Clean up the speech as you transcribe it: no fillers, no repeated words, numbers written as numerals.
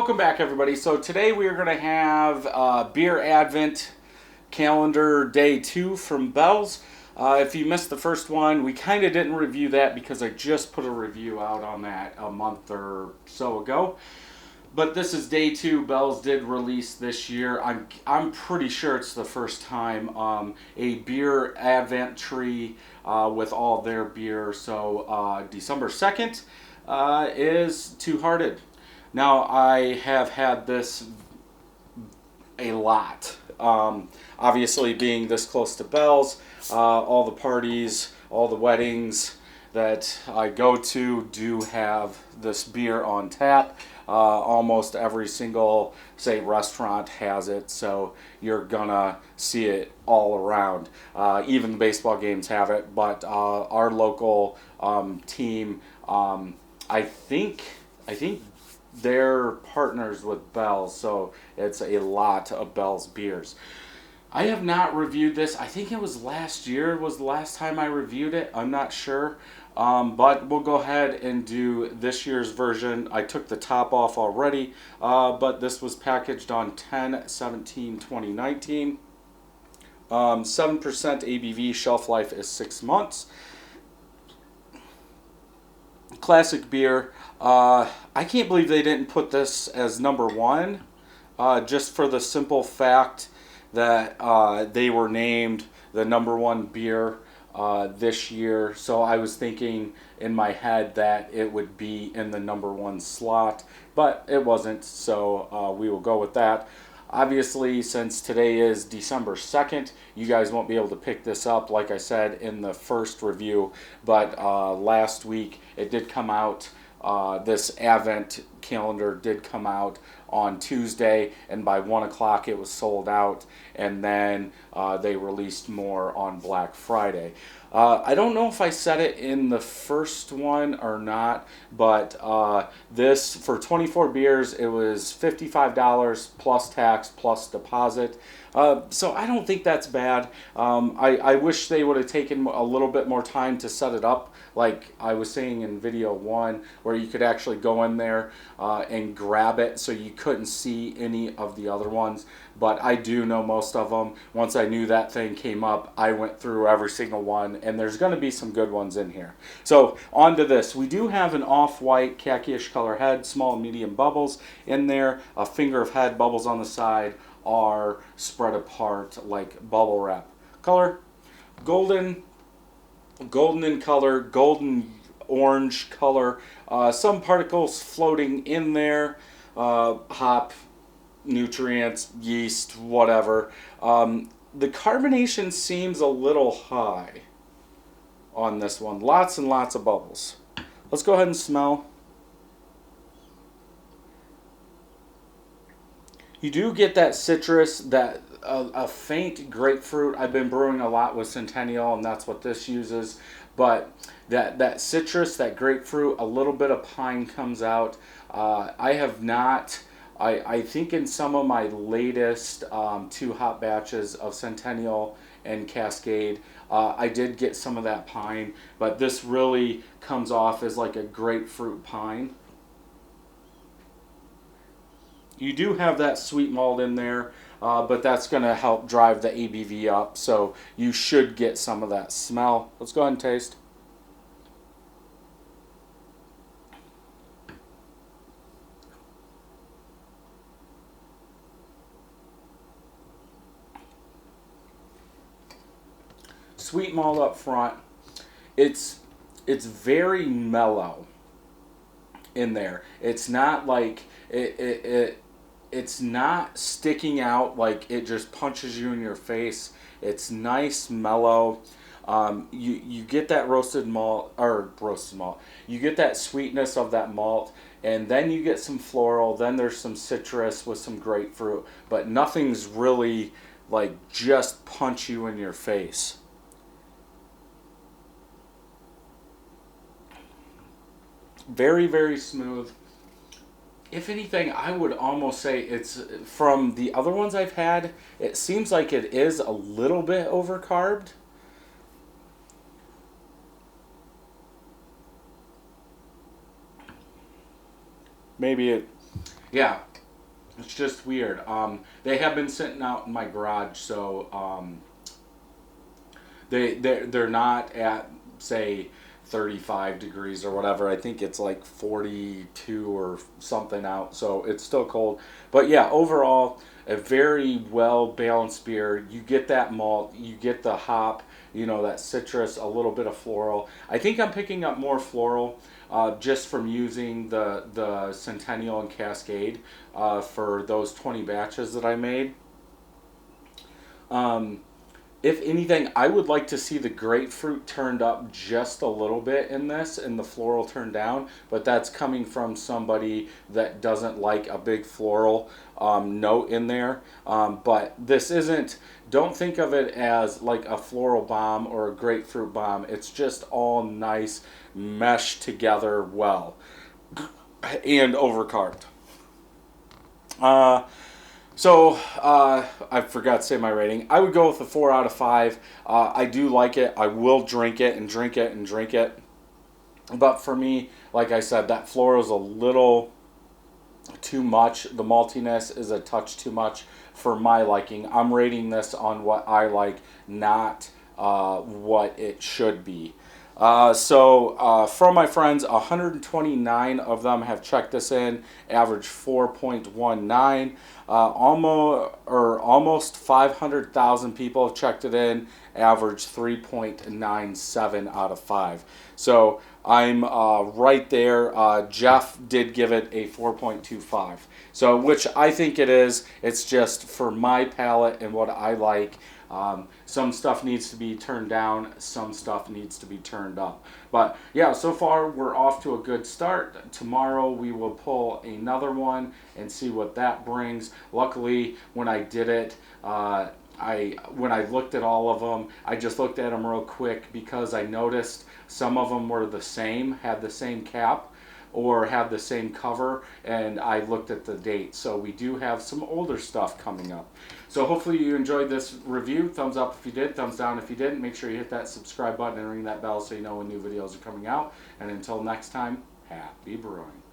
welcome back, everybody. So today we are going to have Beer Advent Calendar Day 2 from Bell's. If you missed the first one, we kind of didn't review that because I just put a review out on that a month or so ago. But this is Day 2. Bell's did release this year. I'm pretty sure it's the first time a beer Advent tree with all their beer. So December 2nd is Two Hearted. Now, I have had this a lot. Obviously, being this close to Bell's, all the parties, all the weddings that I go to do have this beer on tap. Almost every single, say, restaurant has it, so you're gonna see it all around. Even the baseball games have it, but our local team, I think they're partners with Bell's, so it's a lot of Bell's beers. I have not reviewed this. I think it was last year was the last time I reviewed it. I'm not sure. But we'll go ahead and do this year's version. I took the top off already, but this was packaged on 10/17/2019. 7% ABV, shelf life is 6 months. Classic beer. I can't believe they didn't put this as number one, just for the simple fact that they were named the number one beer this year. So I was thinking in my head that it would be in the number one slot, but it wasn't, so we will go with that. Obviously, since today is December 2nd, you guys won't be able to pick this up, like I said in the first review, but last week it did come out. This Advent calendar did come out on Tuesday, and by 1 o'clock it was sold out, and then they released more on Black Friday. I don't know if I said it in the first one or not, but this, for 24 beers, it was $55 plus tax plus deposit. So I don't think that's bad. I wish they would have taken a little bit more time to set it up, like I was saying in video 1, where you could actually go in there and grab it so you couldn't see any of the other ones. But I do know most of them. Once I knew that thing came up, I went through every single one, and there's going to be some good ones in here. So on to this. We do have an off-white khaki-ish color head, small and medium bubbles in there, a finger of head, bubbles on the side are spread apart like bubble wrap. Color, golden in color, golden orange color, some particles floating in there, hop, nutrients, yeast, whatever. The carbonation seems a little high on this one. Lots and lots of bubbles. Let's go ahead and smell. You do get that citrus, that a faint grapefruit. I've been brewing a lot with Centennial, and that's what this uses. But that citrus, that grapefruit, a little bit of pine comes out. I have not. I think in some of my latest 2 hop batches of Centennial and Cascade, I did get some of that pine, but this really comes off as like a grapefruit pine. You do have that sweet malt in there, but that's going to help drive the ABV up, so you should get some of that smell. Let's go ahead and taste. Sweet malt up front. It's very mellow in there. It's not like it's not sticking out like it just punches you in your face. It's nice, mellow. You get that roasted malt. You get that sweetness of that malt, and then you get some floral. Then there's some citrus with some grapefruit, but nothing's really like just punch you in your face. Very, very smooth. If anything, I would almost say it's, from the other ones I've had, it seems like it is a little bit overcarbed. Maybe it, yeah, It's just weird. They have been sitting out in my garage, so they're not at, say, 35 degrees or whatever. I think it's like 42 or something out, so it's still cold. But yeah, overall, a very well balanced beer. You get that malt, you get the hop, that citrus, a little bit of floral. I think I'm picking up more floral just from using the Centennial and Cascade for those 20 batches that I made. Um, if anything, I would like to see the grapefruit turned up just a little bit in this and the floral turned down, but that's coming from somebody that doesn't like a big floral note in there. But this isn't, don't think of it as like a floral bomb or a grapefruit bomb. It's just all nice, meshed together well and overcarved. Uh, I forgot to say my rating. I would go with a 4 out of 5. I do like it. I will drink it and drink it and drink it. But for me, like I said, that floral is a little too much. The maltiness is a touch too much for my liking. I'm rating this on what I like, not what it should be. From my friends, 129 of them have checked this in, average 4.19. Almost 500,000 people have checked it in, average 3.97 out of 5. So I'm right there. Jeff did give it a 4.25. So, which I think it is. It's just for my palate and what I like. Some stuff needs to be turned down, some stuff needs to be turned up. But yeah, so far we're off to a good start. Tomorrow we will pull another one and see what that brings. Luckily, when I did it, when I looked at all of them, I just looked at them real quick because I noticed some of them were the same, had the same cap, or have the same cover, and I looked at the date. So we do have some older stuff coming up. So hopefully you enjoyed this review. Thumbs up if you did, thumbs down if you didn't. Make sure you hit that subscribe button and ring that bell so you know when new videos are coming out. And until next time, happy brewing.